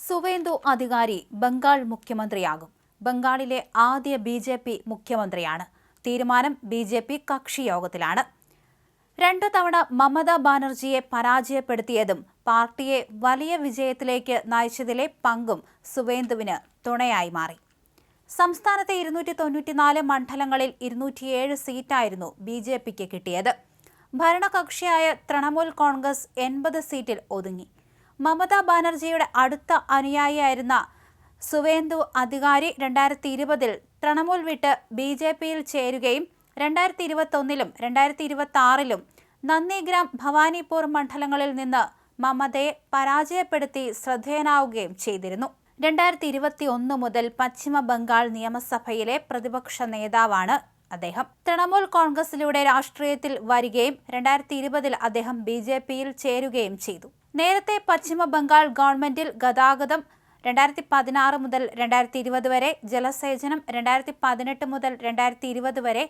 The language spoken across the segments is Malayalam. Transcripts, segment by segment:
സുവേന്ദു അധികാരി ബംഗാൾ മുഖ്യമന്ത്രിയാകും. ബംഗാളിലെ ആദ്യ ബി.ജെ.പി. മുഖ്യമന്ത്രിയാണ്. തീരുമാനം ബി.ജെ.പി. കക്ഷിയോഗത്തിലാണ്. 2 തവണ മമതാ ബാനർജിയെ പരാജയപ്പെടുത്തിയതും പാർട്ടിയെ വലിയ വിജയത്തിലേക്ക് നയിച്ചതിലെ പങ്കും സുവേന്ദുവിന് തുണയായി മാറി. സംസ്ഥാനത്തെ 294 മണ്ഡലങ്ങളിൽ 207 സീറ്റായിരുന്നു ബി.ജെ.പിക്ക് കിട്ടിയത്. ഭരണകക്ഷിയായ തൃണമൂൽ കോൺഗ്രസ് 80 സീറ്റിൽ ഒതുങ്ങി. മമതാ ബാനർജിയുടെ അടുത്ത അനുയായിയായിരുന്ന സുവേന്ദു അധികാരി 2020-ൽ തൃണമൂൽ വിട്ട് ബി.ജെ.പിയിൽ ചേരുകയും 2021-ലും 2026-ലും നന്ദിഗ്രാം, ഭവാനിപൂർ മണ്ഡലങ്ങളിൽ നിന്ന് മമതയെ പരാജയപ്പെടുത്തി ശ്രദ്ധേയനാവുകയും ചെയ്തിരുന്നു. 2021 മുതൽ പശ്ചിമ ബംഗാൾ നിയമസഭയിലെ പ്രതിപക്ഷ നേതാവാണ് അദ്ദേഹം. തൃണമൂൽ കോൺഗ്രസിലൂടെ രാഷ്ട്രീയത്തിൽ വരികയും 2020-ൽ അദ്ദേഹം ബി.ജെ.പിയിൽ ചേരുകയും ചെയ്തു. നേരത്തെ പശ്ചിമ ബംഗാൾ ഗവൺമെന്റിൽ ഗതാഗതം 2016 മുതൽ 2020 വരെ, ജലസേചനം 2018 മുതൽ 2020 വരെ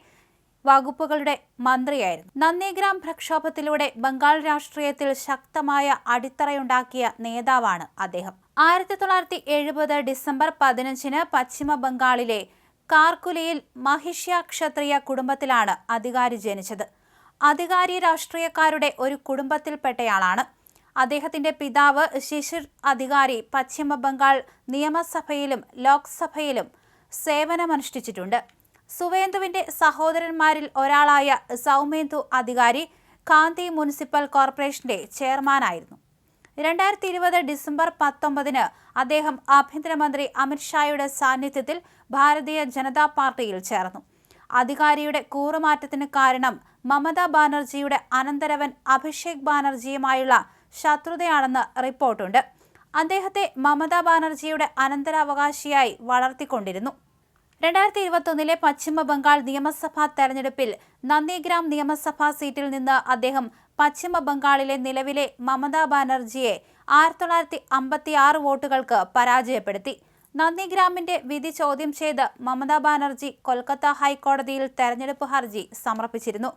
വകുപ്പുകളുടെ മന്ത്രിയായിരുന്നു. നന്ദിഗ്രാം പ്രക്ഷോഭത്തിലൂടെ ബംഗാൾ രാഷ്ട്രീയത്തിൽ ശക്തമായ അടിത്തറയുണ്ടാക്കിയ നേതാവാണ് അദ്ദേഹം. 1970 ഡിസംബർ 15-ന് പശ്ചിമ ബംഗാളിലെ കാർക്കുലിയിൽ മഹിഷ്യ ക്ഷത്രിയ കുടുംബത്തിലാണ് അധികാരി ജനിച്ചത്. അധികാരി രാഷ്ട്രീയക്കാരുടെ ഒരു കുടുംബത്തിൽപ്പെട്ടയാളാണ്. അദ്ദേഹത്തിന്റെ പിതാവ് ശിശിർ അധികാരി പശ്ചിമ ബംഗാൾ നിയമസഭയിലും ലോക്സഭയിലും സേവനമനുഷ്ഠിച്ചിട്ടുണ്ട്. സുവേന്ദുവിന്റെ സഹോദരന്മാരിൽ ഒരാളായ സൗമേന്ദു അധികാരി കാന്തി മുനിസിപ്പൽ കോർപ്പറേഷന്റെ ചെയർമാനായിരുന്നു. 2020 ഡിസംബർ 19-ന് അദ്ദേഹം ആഭ്യന്തരമന്ത്രി അമിത്ഷായുടെ സാന്നിധ്യത്തിൽ ഭാരതീയ ജനതാ പാർട്ടിയിൽ ചേർന്നു. അധികാരിയുടെ കൂറുമാറ്റത്തിന് കാരണം മമതാ ബാനർജിയുടെ അനന്തരവൻ അഭിഷേക് ബാനർജിയുമായുള്ള ശത്രുതയാണെന്ന് റിപ്പോർട്ടുണ്ട്. അദ്ദേഹത്തെ മമതാ ബാനർജിയുടെ അനന്തരാവകാശിയായി വളർത്തിക്കൊണ്ടിരുന്നു. 2021-ലെ പശ്ചിമ ബംഗാൾ നിയമസഭാ തെരഞ്ഞെടുപ്പിൽ നന്ദിഗ്രാം നിയമസഭാ സീറ്റിൽ നിന്ന് അദ്ദേഹം പശ്ചിമ ബംഗാളിലെ നിലവിലെ മമതാ ബാനർജിയെ 1956 വോട്ടുകൾക്ക് പരാജയപ്പെടുത്തി. നന്ദിഗ്രാമിന്റെ വിധി ചോദ്യം ചെയ്ത് മമതാ ബാനർജി കൊൽക്കത്ത ഹൈക്കോടതിയിൽ തെരഞ്ഞെടുപ്പ് ഹർജി സമർപ്പിച്ചിരുന്നു.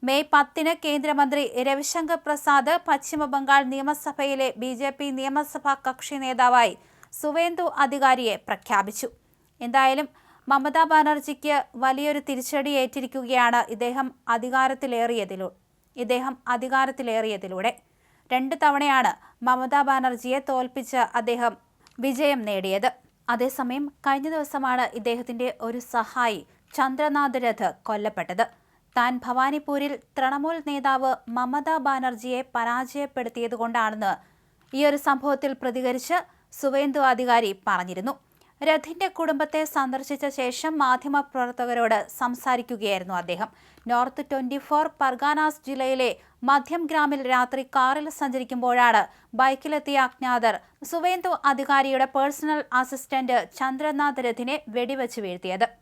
മെയ് 10-ന് കേന്ദ്രമന്ത്രി രവിശങ്കർ പ്രസാദ് പശ്ചിമ ബംഗാൾ നിയമസഭയിലെ ബി.ജെ.പി. നിയമസഭാ കക്ഷി നേതാവായി സുവേന്ദു അധികാരിയെ പ്രഖ്യാപിച്ചു. എന്തായാലും മമതാ ബാനർജിക്ക് വലിയൊരു തിരിച്ചടി ഏറ്റിരിക്കുകയാണ് ഇദ്ദേഹം അധികാരത്തിലേറിയതിലൂടെ. 2 തവണയാണ് മമതാ ബാനർജിയെ തോൽപ്പിച്ച് അദ്ദേഹം വിജയം നേടിയത്. അതേസമയം കഴിഞ്ഞ ദിവസമാണ് ഇദ്ദേഹത്തിന്റെ ഒരു സഹായി ചന്ദ്രനാഥ് രഥ് കൊല്ലപ്പെട്ടത്. താൻ ഭവാനിപൂരിൽ തൃണമൂൽ നേതാവ് മമതാ ബാനർജിയെ പരാജയപ്പെടുത്തിയതുകൊണ്ടാണെന്ന് ഈ ഒരു സംഭവത്തിൽ പ്രതികരിച്ച് സുവേന്ദു അധികാരി പറഞ്ഞിരുന്നു. രഥിന്റെ കുടുംബത്തെ സന്ദർശിച്ച ശേഷം മാധ്യമപ്രവർത്തകരോട് സംസാരിക്കുകയായിരുന്നു അദ്ദേഹം. നോർത്ത് 24 പർഗാനാസ് ജില്ലയിലെ മധ്യം ഗ്രാമിൽ രാത്രി കാറിൽ സഞ്ചരിക്കുമ്പോഴാണ് ബൈക്കിലെത്തിയ അജ്ഞാതർ സുവേന്ദു അധികാരിയുടെ പേഴ്സണൽ അസിസ്റ്റന്റ് ചന്ദ്രനാഥ് രഥിനെ വെടിവെച്ച് വീഴ്ത്തിയത്.